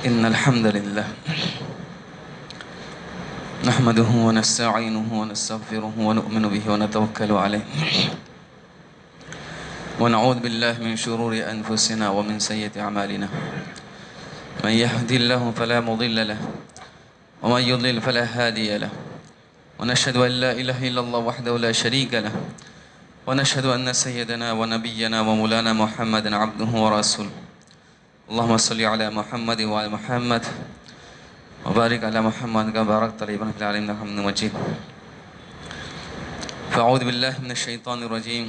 إن الحمد لله نحمده ونستعينه ونستغفره ونؤمن به ونتوكل عليه ونعوذ بالله من شرور أنفسنا ومن سيئات أعمالنا من يهدي الله فلا مضل له ومن يضلل فلا هادي له ونشهد أن لا إله إلا الله وحده لا شريك له ونشهد أن سيدنا ونبينا ومولانا محمدا عبده ورسوله اللهم صل على محمد وعلى محمد وبارك على محمد كما باركت على إبراهيم في العالمين إنك حميد مجيد. فأعوذ بالله من الشيطان الرجيم.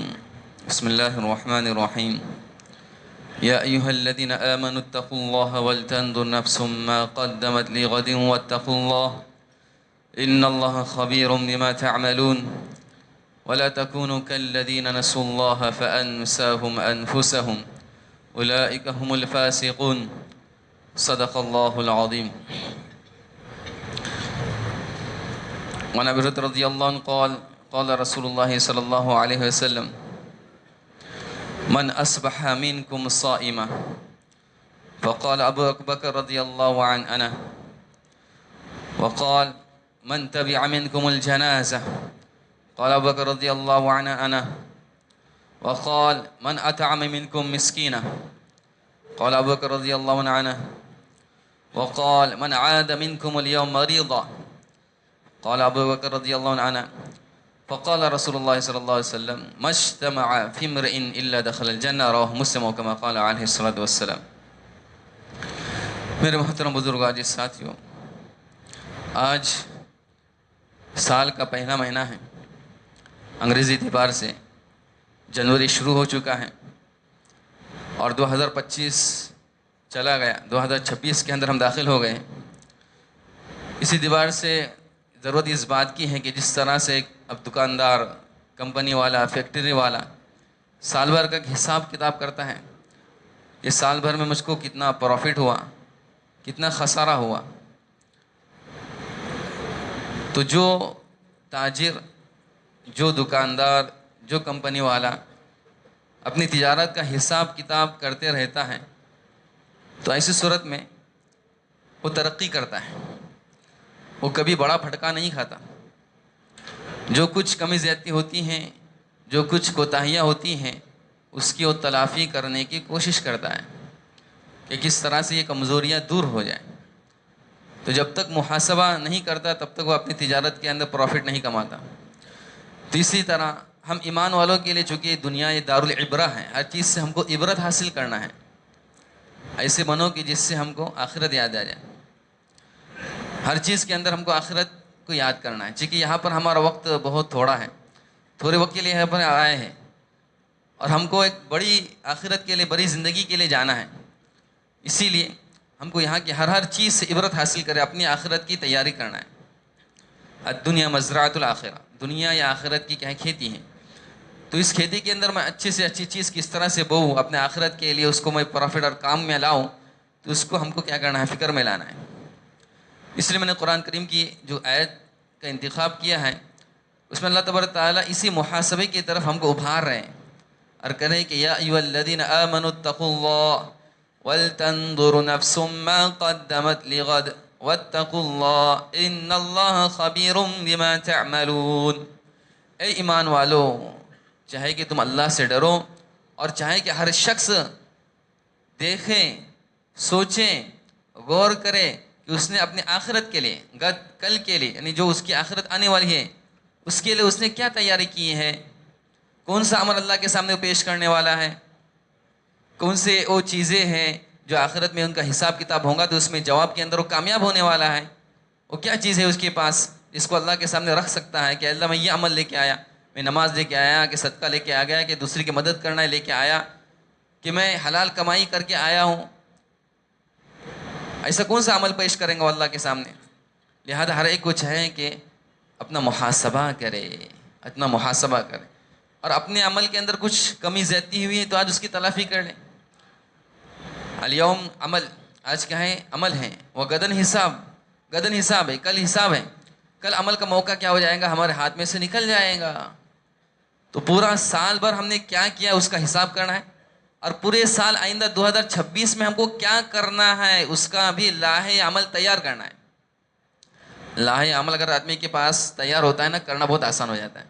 بسم الله الرحمن الرحيم. يا أيها الذين آمنوا اتقوا الله ولتنظر نفس ما قدمت لغد واتقوا الله إن الله خبير بما تعملون ولا تكونوا كالذين نسوا الله فأنساهم أنفسهم أولئك هم الفاسقون. صدق الله العظيم. وعن أبي هريرة رضي الله عنه قال قال رسول الله صلى الله عليه وسلم من أصبح منكم صائما فقال أبو بكر رضي الله عنه أنا وقال من تبع منكم الجنازة قال أبو بكر رضي الله عنه أنا وقال من أطعم منكم مسكينا قال أبو بكر رضي الله عنه وقال من عاد منكم اليوم مريضا قال أبو بكر رضي الله عنه فقال رسول الله صلى الله عليه وسلم ما اجتمع في امرئ إلا دخل الجنة رواه مسلم وكما قال عليه الصلاة والسلام. میرے محترم بزرگ آج ساتھیوں، آج سال کا پہلا مہینہ ہے، انگریزی اعتبار سے جنوری شروع ہو چکا ہے اور 2025 چلا گیا، 2026 کے اندر ہم داخل ہو گئے. اسی اعتبار سے ضرورت اس بات کی ہے کہ جس طرح سے اب دکاندار، کمپنی والا، فیکٹری والا سال بھر کا حساب کتاب کرتا ہے، یہ سال بھر میں مجھ کو کتنا پروفٹ ہوا، کتنا خسارہ ہوا، تو جو تاجر، جو دکاندار، جو کمپنی والا اپنی تجارت کا حساب کتاب کرتے رہتا ہے تو ایسی صورت میں وہ ترقی کرتا ہے، وہ کبھی بڑا پھٹکا نہیں کھاتا. جو کچھ کمی زیادتی ہوتی ہیں، جو کچھ کوتاہیاں ہوتی ہیں، اس کی وہ تلافی کرنے کی کوشش کرتا ہے کہ کس طرح سے یہ کمزوریاں دور ہو جائیں. تو جب تک محاسبہ نہیں کرتا تب تک وہ اپنی تجارت کے اندر پروفٹ نہیں کماتا. تو اسی طرح ہم ایمان والوں کے لیے چونکہ دنیا یہ دارالعبرہ ہے، ہر چیز سے ہم کو عبرت حاصل کرنا ہے. ایسے بنو کہ جس سے ہم کو آخرت یاد آ جائے. ہر چیز کے اندر ہم کو آخرت کو یاد کرنا ہے، چونکہ یہاں پر ہمارا وقت بہت تھوڑا ہے، تھوڑے وقت کے لیے یہاں پر آئے ہیں اور ہم کو ایک بڑی آخرت کے لیے، بڑی زندگی کے لیے جانا ہے. اسی لیے ہم کو یہاں کی ہر چیز سے عبرت حاصل کرے، اپنی آخرت کی تیاری کرنا ہے. الدنیا مزرعۃ الآخرہ، دنیا یا آخرت کی کیا کھیتی ہے. تو اس کھیتی کے اندر میں اچھی سے اچھی چیز کس طرح سے بوؤں، اپنے آخرت کے لیے اس کو میں پروفٹ اور کام میں لاؤں، تو اس کو ہم کو کیا کرنا ہے، فکر میں لانا ہے. اس لیے میں نے قرآن کریم کی جو آیت کا انتخاب کیا ہے اس میں اللہ تبارک تعالیٰ اسی محاسبے کی طرف ہم کو ابھار رہے ہیں اور کہہ رہے ہیں کہ یا ایھا الذین آمنوا اتقوا اللہ ولتنظر نفس ما قدمت لغد واتقوا اللہ ان اللہ خبیر بما تعملون. اے ایمان والو، چاہے کہ تم اللہ سے ڈرو اور چاہے کہ ہر شخص دیکھیں، سوچیں، غور کرے کہ اس نے اپنی آخرت کے لیے، کل کے لیے، یعنی جو اس کی آخرت آنے والی ہے اس کے لیے اس نے کیا تیاری کی ہے، کون سا عمل اللہ کے سامنے پیش کرنے والا ہے، کون سے وہ چیزیں ہیں جو آخرت میں ان کا حساب کتاب ہوگا تو اس میں جواب کے اندر وہ کامیاب ہونے والا ہے. وہ کیا چیز ہے اس کے پاس جس کو اللہ کے سامنے رکھ سکتا ہے کہ اللہ میں یہ عمل لے کے آیا، میں نماز لے کے آیا، کہ صدقہ لے کے آ گیا، کہ دوسری کی مدد کرنا ہے لے کے آیا، کہ میں حلال کمائی کر کے آیا ہوں. ایسا کون سا عمل پیش کریں گے اللہ کے سامنے. لہذا ہر ایک کو چاہے کہ اپنا محاسبہ کرے، اپنا محاسبہ کرے اور اپنے عمل کے اندر کچھ کمی زیادتی ہوئی ہے تو آج اس کی تلافی کر لیں. الیوم عمل، آج کیا ہے، عمل ہے. وہ غدن حساب ہے، کل حساب ہے. کل عمل کا موقع کیا ہو جائے گا، ہمارے ہاتھ میں سے نکل جائے گا. تو پورا سال بھر ہم نے کیا کیا اس کا حساب کرنا ہے. اور پورے سال آئندہ 2026 میں ہم کو کیا کرنا ہے اس کا بھی لاہے عمل تیار کرنا ہے. لاہے عمل اگر آدمی کے پاس تیار ہوتا ہے نا، کرنا بہت آسان ہو جاتا ہے.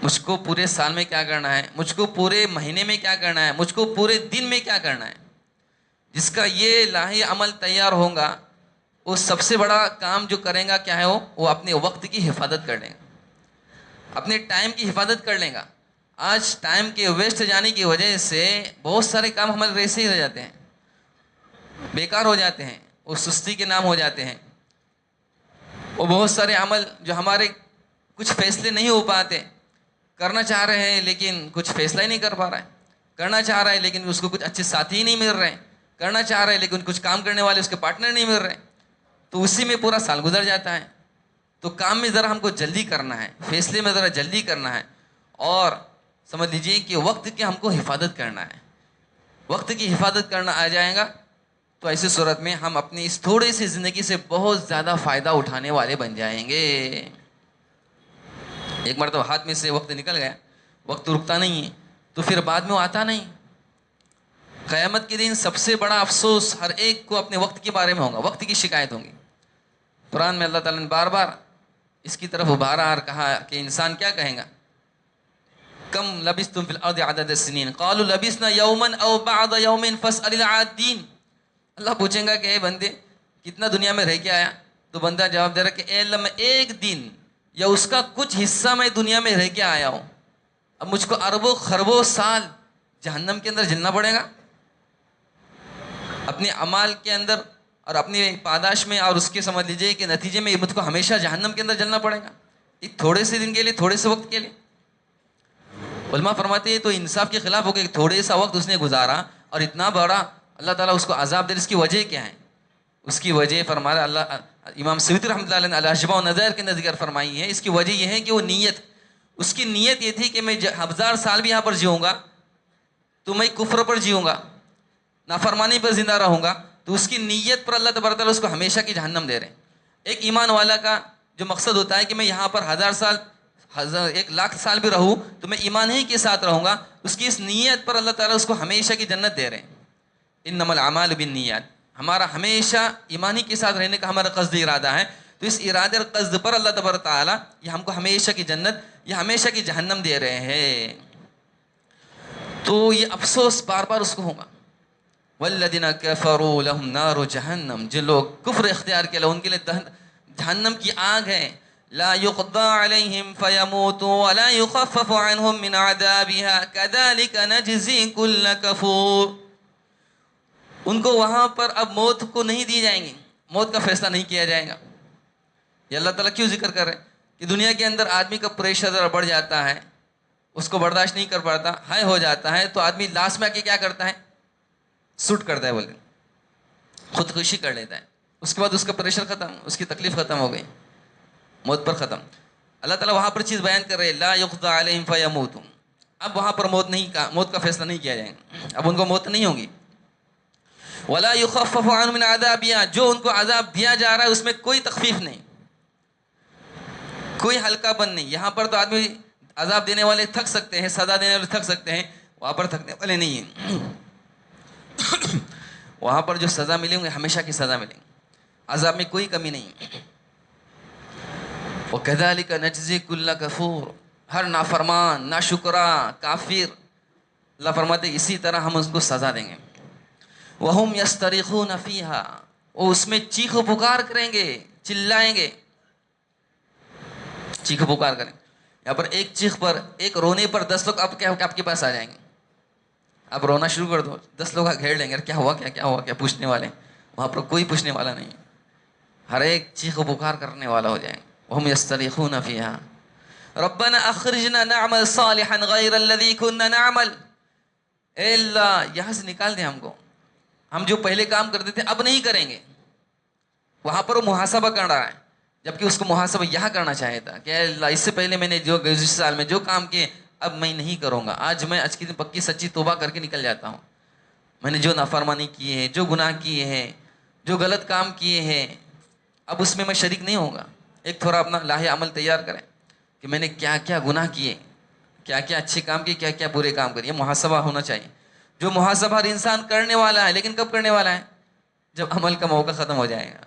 مجھ کو پورے سال میں کیا کرنا ہے، مجھ کو پورے مہینے میں کیا کرنا ہے، مجھ کو پورے دن میں کیا کرنا ہے. جس کا یہ لاہے عمل تیار ہوگا وہ سب سے بڑا کام جو کرے گا کیا ہے، وہ اپنے وقت کی حفاظت کر لے گا، اپنے ٹائم کی حفاظت کر لے گا. آج ٹائم کے ویسٹ جانے کی وجہ سے بہت سارے کام ہمارے ویسے ہی رہ جاتے ہیں، بیکار ہو جاتے ہیں، وہ سستی کے نام ہو جاتے ہیں. وہ بہت سارے عمل جو ہمارے کچھ فیصلے نہیں ہو پاتے، کرنا چاہ رہے ہیں لیکن کچھ فیصلہ ہی نہیں کر پا رہا ہے، کرنا چاہ رہا ہے لیکن اس کو کچھ اچھے ساتھی ہی نہیں مل رہے ہیں، کرنا چاہ رہے ہیں لیکن کچھ کام کرنے والے اس کے پارٹنر نہیں مل رہے، تو اسی میں پورا سال گزر جاتا ہے. تو کام میں ذرا ہم کو جلدی کرنا ہے، فیصلے میں ذرا جلدی کرنا ہے، اور سمجھ لیجیے کہ وقت کی ہم کو حفاظت کرنا ہے. وقت کی حفاظت کرنا آ جائے گا تو ایسی صورت میں ہم اپنی اس تھوڑی سی زندگی سے بہت زیادہ فائدہ اٹھانے والے بن جائیں گے. ایک مرتبہ ہاتھ میں سے وقت نکل گیا، وقت رکتا نہیں ہے، تو پھر بعد میں وہ آتا نہیں. قیامت کے دن سب سے بڑا افسوس ہر ایک کو اپنے وقت کے بارے میں ہوگا، وقت کی شکایت ہوگی. قرآن میں اللہ تعالیٰ نے بار بار اس کی طرف ابھارا اور کہا کہ انسان کیا کہیں گا، کم لبثتم فی الارض عدد السنین قالوا لبثنا یوما او بعض یوم فاسأل العادین. اللہ پوچھیں گا کہ اے بندے کتنا دنیا میں رہ کے آیا، تو بندہ جواب دے رہا کہ اے اللہ میں ایک دن یا اس کا کچھ حصہ میں دنیا میں رہ کے آیا ہوں، اب مجھ کو اربوں خربوں سال جہنم کے اندر جلنا پڑے گا اپنے اعمال کے اندر اور اپنی پاداش میں، اور اس کے سمجھ لیجیے کہ نتیجے میں مجھ کو ہمیشہ جہنم کے اندر جلنا پڑے گا ایک تھوڑے سے دن کے لیے، تھوڑے سے وقت کے لیے. علماء فرماتے ہیں تو انصاف کے خلاف ہو کہ تھوڑے سا وقت اس نے گزارا اور اتنا بڑا اللہ تعالیٰ اس کو عذاب دے. اس کی وجہ کیا ہے؟ اس کی وجہ فرما رہا اللہ امام سیوطی رحمۃ اللہ علیہ الاشباء و نظائر کے نظر فرمائی ہے. اس کی وجہ یہ ہے کہ وہ نیت، اس کی نیت یہ تھی کہ میں 1000 سال بھی یہاں پر جیوں گا تو میں کفر پر جیوں گا، نافرمانی پر زندہ رہوں گا، تو اس کی نیت پر اللہ تبارک تعالیٰ اس کو ہمیشہ کی جہنم دے رہے ہیں. ایک ایمان والا کا جو مقصد ہوتا ہے کہ میں یہاں پر 1000 سال 1,00,000 سال بھی رہوں تو میں ایمان ہی کے ساتھ رہوں گا، اس کی اس نیت پر اللہ تعالیٰ اس کو ہمیشہ کی جنت دے رہے ہیں. انما الاعمال بالنیات، ہمارا ہمیشہ ایمانی کے ساتھ رہنے کا ہمارا قصد ارادہ ہے، تو اس ارادے اور قصد پر اللہ تبارک تعالیٰ یہ ہم کو ہمیشہ کی جنت یا ہمیشہ کی جہنم دے رہے ہیں. تو یہ افسوس بار بار اس کو ہوگا. والذین کفروا لهم نار جہنم، جن لوگ کفر اختیار کیا ان کے لیے جہنم کی آگ ہے. لا يقضى عليهم فيموتوا ولا يخفف عنهم من عذابها كذلك نجزي كل كفور. ان کو وہاں پر اب موت کو نہیں دی جائیں گی، موت کا فیصلہ نہیں کیا جائے گا. یہ اللہ تعالیٰ کیوں ذکر کر رہے ہیں کہ دنیا کے اندر آدمی کا پریشر ذرا بڑھ جاتا ہے، اس کو برداشت نہیں کر پاتا، ہائی ہو جاتا ہے، تو آدمی لاسٹ میں آ کے کیا کرتا ہے، سوٹ کرتا ہے، بولتے خودکشی کر لیتا ہے. اس کے بعد اس کا پریشر ختم، اس کی تکلیف ختم ہو گئی، موت پر ختم. اللہ تعالیٰ وہاں پر چیز بیان کر رہے لا یقضى علیہم فیموتوا. اب وہاں پر موت کا فیصلہ نہیں کیا جائے گا، اب ان کو موت نہیں ہوگی. ولا یخفف عنہم من عذابها، جو ان کو عذاب دیا جا رہا ہے اس میں کوئی تخفیف نہیں، کوئی ہلکا پن نہیں. یہاں پر تو آدمی عذاب دینے والے تھک سکتے ہیں، سزا دینے والے تھک سکتے ہیں، وہاں پر تھکنے والے نہیں ہیں. وہاں پر جو سزا ملیں گے ہمیشہ کی سزا ملیں گی، عذاب میں کوئی کمی نہیں. وَكَذَلِكَ نَجْزِي كُلَّ كَفُورٍ، ہر نافرمان، ناشکرا، کافر، اللہ فرماتے اسی طرح ہم اس کو سزا دیں گے. وَهُمْ يَسْتَرِخُونَ فِيهَا، وہ اس میں چیخ و پکار کریں گے، چلائیں گے، چیخ و پکار کریں. یہاں پر ایک چیخ پر، ایک رونے پر 10 لوگ آپ کے پاس آ جائیں گے. آپ رونا شروع کر دو، 10 لوگ گھیر لیں گے، کیا ہوا کیا ہوا کیا پوچھنے والے. وہاں پر کوئی پوچھنے والا نہیں، ہر ایک چیخ و پکار کرنے والا ہو جائیں گے. وَهُمْ يَسْتَرِخُونَ فِيهَا رَبَّنَا أَخْرِجْنَا نَعْمَلْ صَالِحًا غَيْرَ الَّذِي كُنَّا نَعْمَلْ. اے اللہ یہاں سے نکال دیں ہم کو، ہم جو پہلے کام کرتے تھے اب نہیں کریں گے. وہاں پر وہ محاسبہ کر رہا ہے، جبکہ اس کو محاسبہ یہاں کرنا چاہیے تھا کہ اے اللہ اس سے پہلے میں نے جو گزشتہ سال میں جو کام کیے اب میں نہیں کروں گا. آج کی پکی سچی توبہ کر کے نکل جاتا ہوں. میں نے جو نافرمانی کی ہے، جو گناہ کیے ہیں، جو غلط کام کیے ہیں، اب اس میں شریک نہیں ہوں گا. ایک تھوڑا اپنا لاہے عمل تیار کریں کہ میں نے کیا کیا گناہ کیے، کیا کیا اچھے کام کیے، کیا کیا برے کام کیے. یہ محاسبہ ہونا چاہیے. جو محاسبہ ہر انسان کرنے والا ہے، لیکن کب کرنے والا ہے؟ جب عمل کا موقع ختم ہو جائے گا.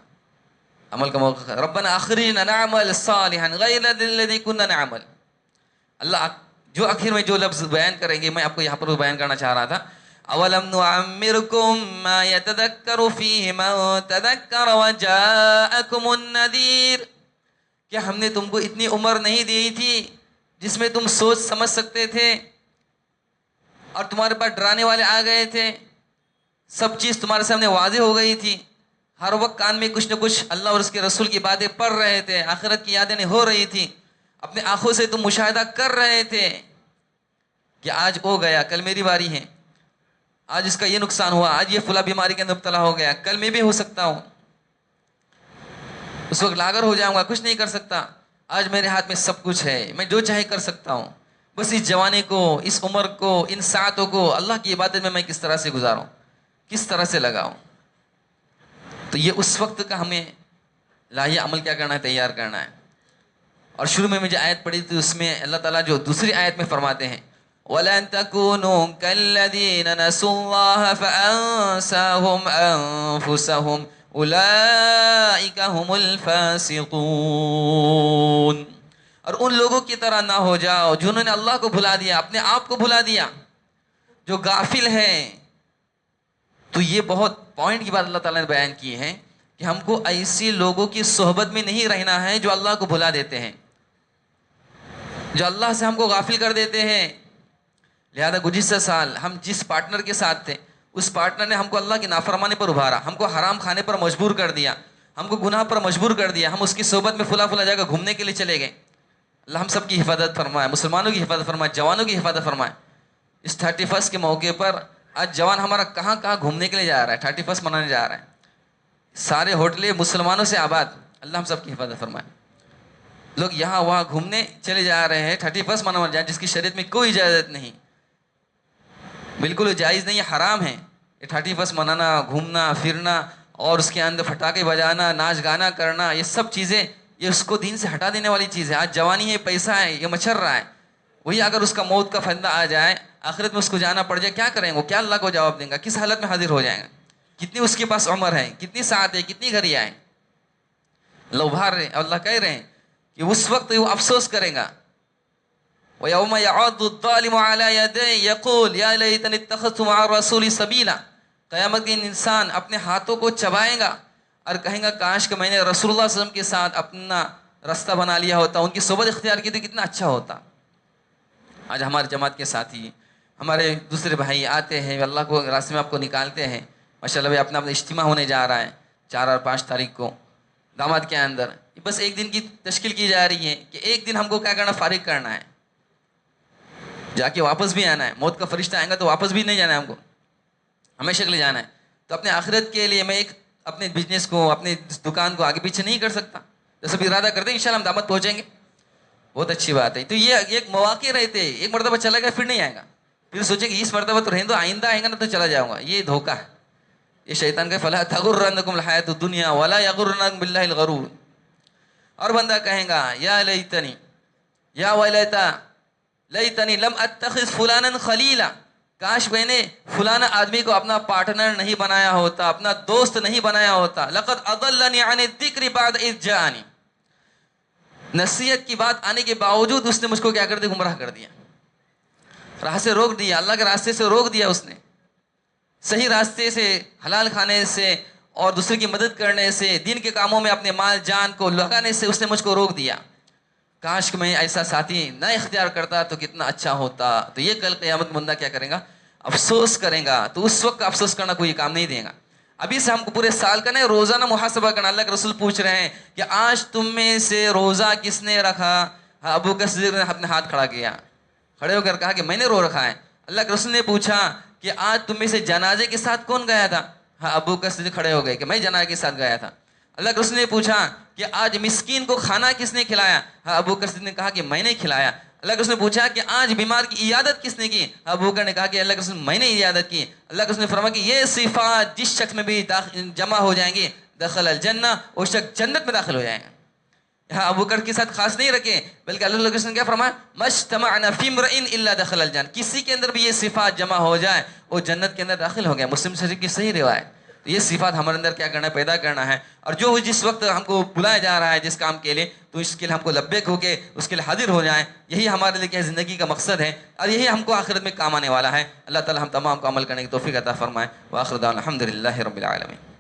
عمل کا موقع ختم. ربنا اخرجنا نعمل صالحا غیر الذی کنا نعمل. اللہ جو آخر میں جو لفظ بیان کریں گے، میں آپ کو یہاں پر بیان کرنا چاہ رہا تھا. اولم نعمرکم ما یتذکر فیہ من تذکر وجاءکم النذیر. کیا ہم نے تم کو اتنی عمر نہیں دی تھی جس میں تم سوچ سمجھ سکتے تھے اور تمہارے پاس ڈرانے والے آ گئے تھے؟ سب چیز تمہارے سامنے واضح ہو گئی تھی. ہر وقت کان میں کچھ نہ کچھ اللہ اور اس کے رسول کی باتیں پڑھ رہے تھے، آخرت کی یادیں ہو رہی تھی، اپنے آنکھوں سے تم مشاہدہ کر رہے تھے کہ آج ہو گیا، کل میری باری ہے، آج اس کا یہ نقصان ہوا، آج یہ فلاں بیماری کے اندر مبتلا ہو گیا، کل میں بھی ہو سکتا ہوں، اس وقت لاغر ہو جاؤں گا، کچھ نہیں کر سکتا. آج میرے ہاتھ میں سب کچھ ہے، میں جو چاہے کر سکتا ہوں. بس اس جوانی کو، اس عمر کو، ان ساعتوں کو اللہ کی عبادت میں کس طرح سے گزاروں، کس طرح سے لگاؤں. تو یہ اس وقت کا ہمیں لاہی عمل کیا کرنا ہے، تیار کرنا ہے. اور شروع میں جو آیت پڑھی تھی اس میں اللہ تعالیٰ جو دوسری آیت میں فرماتے ہیں وَلَن تَكُونُوا كَالَّذِينَ نَسُوا اللَّهَ فَأَنسَاهُمْ أَنفُسَهُمْ أُولَئِكَ هُمُ الْفَاسِقُونَ. اور ان لوگوں کی طرح نہ ہو جاؤ جنہوں نے اللہ کو بھلا دیا، اپنے آپ کو بھلا دیا، جو غافل ہیں. تو یہ بہت پوائنٹ کی بات اللہ تعالیٰ نے بیان کی ہے کہ ہم کو ایسی لوگوں کی صحبت میں نہیں رہنا ہے جو اللہ کو بھلا دیتے ہیں، جو اللہ سے ہم کو غافل کر دیتے ہیں. لہذا گزشتہ سال ہم جس پارٹنر کے ساتھ تھے، اس پارٹنر نے ہم کو اللہ کی نافرمانی پر ابھارا، ہم کو حرام کھانے پر مجبور کر دیا، ہم کو گناہ پر مجبور کر دیا. ہم اس کی صحبت میں فلاں جگہ گھومنے کے لیے چلے گئے. اللہ ہم سب کی حفاظت فرمائے، مسلمانوں کی حفاظت فرمائے، جوانوں کی حفاظت فرمائے. اس 31 کے موقع پر آج جوان ہمارا کہاں کہاں گھومنے کے لیے جا رہا ہے، 31 منانے جا رہا ہے. سارے ہوٹلیں مسلمانوں سے آباد. اللہ ہم سب کی حفاظت فرمائے. لوگ یہاں وہاں گھومنے چلے جا رہے ہیں، 31 منانے جائیں جس کی شریعت میں کوئی اجازت نہیں، بالکل جائز نہیں ہے، حرام ہے. یہ 31 منانا، گھومنا پھرنا اور اس کے اندر پٹاخے بجانا، ناچ گانا کرنا، یہ سب چیزیں یہ اس کو دین سے ہٹا دینے والی چیز ہے. آج جوانی ہے، پیسہ ہے، یہ مچھر رہا ہے. وہی اگر اس کا موت کا فندہ آ جائے، آخرت میں اس کو جانا پڑ جائے، کیا کریں گے؟ کیا اللہ کو جواب دیں گا؟ کس حالت میں حاضر ہو جائیں گا؟ کتنی اس کے پاس عمر ہے، کتنی ساعت ہے، کتنی گھڑیاں ہیں. اللہ ابھار رہے، اللہ کہہ رہے ہیں کہ اس وقت وہ افسوس کرے گا. وَيَوْمَ يَعَضُّ الظَّالِمُ عَلَى يَدَيْهِ يَقُولُ يَا لَيْتَنِي اتَّخَذْتُ مَعَ الرَّسُولِ سَبِيلًا. قیامت کے دن انسان اپنے ہاتھوں کو چبائے گا اور کہیں گا کاش کہ میں نے رسول اللہ صلی اللہ علیہ وسلم کے ساتھ اپنا راستہ بنا لیا ہوتا، ان کی صحبت اختیار کی تو کتنا اچھا ہوتا. آج ہمارے جماعت کے ساتھی، ہمارے دوسرے بھائی آتے ہیں، اللہ کو راستے میں آپ کو نکالتے ہیں. ماشاء اللہ اپنا اجتماع ہونے جا رہا ہے 4 اور 5 تاریخ کو داماد کے اندر. بس ایک دن کی تشکیل کی جا رہی ہے کہ ایک دن ہم کو کیا کرنا، فارغ کرنا ہے، جا کے واپس بھی آنا ہے. موت کا فرشتہ آئے گا تو واپس بھی نہیں جانا ہے، ہم کو ہمیشہ کے لیے جانا ہے. تو اپنے آخرت کے لیے میں ایک اپنے بزنس کو، اپنے دکان کو آگے پیچھے نہیں کر سکتا. جیسے بھی ارادہ کرتے ہیں انشاءاللہ ہم داماد پہنچیں گے، بہت اچھی بات ہے. تو یہ ایک مواقع رہتے، ایک مرتبہ چلا گیا پھر نہیں آئے گا، پھر سوچیں کہ اس مرتبہ تو رہنے دو، آئندہ آئے گا نا تو چلا جاؤں گا. یہ دھوکہ ہے، یہ شیطان کا فلا تغرنکم الحیاۃ الدنیا ولا یغرنکم باللہ الغرور. اور بندہ کہیں گا یا لیتنی یا ویلیتا لیتنی لم اتخذ فلانا خلیلا، کاش میں نے فلانا آدمی کو اپنا پارٹنر نہیں بنایا ہوتا، اپنا دوست نہیں بنایا ہوتا. لقد اضلنی عن الذکر بعد اذ جاءنی، نصیحت کی بات آنے کے باوجود اس نے مجھ کو کیا کر دیا، گمراہ کر دیا، راہ سے روک دیا، اللہ کے راستے سے روک دیا. اس نے صحیح راستے سے، حلال کھانے سے اور دوسرے کی مدد کرنے سے، دین کے کاموں میں اپنے مال جان کو لگانے سے اس نے مجھ کو روک دیا. کاش کہ میں ایسا ساتھی نہ اختیار کرتا تو کتنا اچھا ہوتا. تو یہ کل قیامت میں بندہ کیا کرے گا، افسوس کرے گا. تو اس وقت افسوس کرنا کوئی کام نہیں دے گا. ابھی سے ہم کو پورے سال کا نہیں، روزانہ محاسبہ کرنا. اللہ کے رسول پوچھ رہے ہیں کہ آج تم میں سے روزہ کس نے رکھا؟ ابو بکر صدیق نے اپنے ہاتھ کھڑا کیا، کھڑے ہو کر کہا کہ میں نے رو رکھا ہے. اللہ کے رسول نے پوچھا کہ آج تم میں سے جنازے کے ساتھ کون گیا تھا؟ ابو بکر صدیق کھڑے ہو گئے کہ میں جنازے کے ساتھ گیا تھا. اللہ کے رسول نے پوچھا کہ آج مسکین کو کھانا کس نے کھلایا؟ ابو بکر صدیق نے کہا کہ میں نے کھلایا. اللہ کے رسول نے پوچھا کہ آج بیمار کی عیادت کس نے کی؟ ابو بکر نے کہا کہ اللہ کے رسول میں نے عیادت کی. اللہ کے رسول نے فرمایا کہ یہ صفات جس شخص میں بھی جمع ہو جائیں گے دخل الجنہ، وہ شخص جنت میں داخل ہو جائے گا. یہاں ابو بکر کے ساتھ خاص نہیں رکھے، بلکہ اللہ کے رسول نے کیا فرمایا، مجتمعنا فی امرئ الا دخل الجنہ، کسی کے اندر بھی یہ صفات جمع ہو جائے وہ جنت کے اندر داخل ہو گیا۔ مسلم شریف کی صحیح روایت۔ تو یہ صفات ہمارے اندر کیا کرنا ہے، پیدا کرنا ہے، اور جو جس وقت ہم کو بلایا جا رہا ہے جس کام کے لیے، تو اس کے لیے ہم کو لبیک ہو کے اس کے لیے حاضر ہو جائیں، یہی ہمارے لیے کیا زندگی کا مقصد ہے، اور یہی ہم کو آخرت میں کام آنے والا ہے۔ اللہ تعالی ہم تمام کو عمل کرنے کی توفیق عطا فرمائے۔ وآخر دعوانا الحمدللہ رب العالمین۔